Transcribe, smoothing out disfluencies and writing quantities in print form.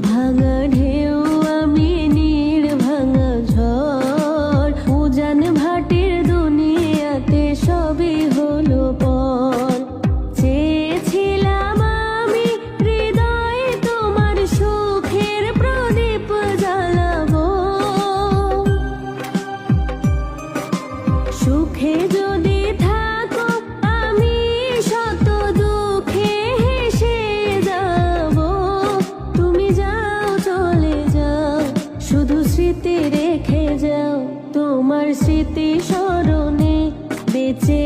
ভাঙা ঢেউ আমি নীড় ভাঙা ঝড়, উজান ভাটির দুনিয়াতে সবই হলো পর। চেয়েছিলাম আমি হৃদয়ে তোমার সুখের প্রদীপ জ্বালাবো, সুখে যদি থাকো আমি শত দুঃখে হেসে যাব। তুমি যাও চলে যাও, শুধু স্মৃতি রেখে যাও, তোমার স্মৃতি স্মরণে বেঁচে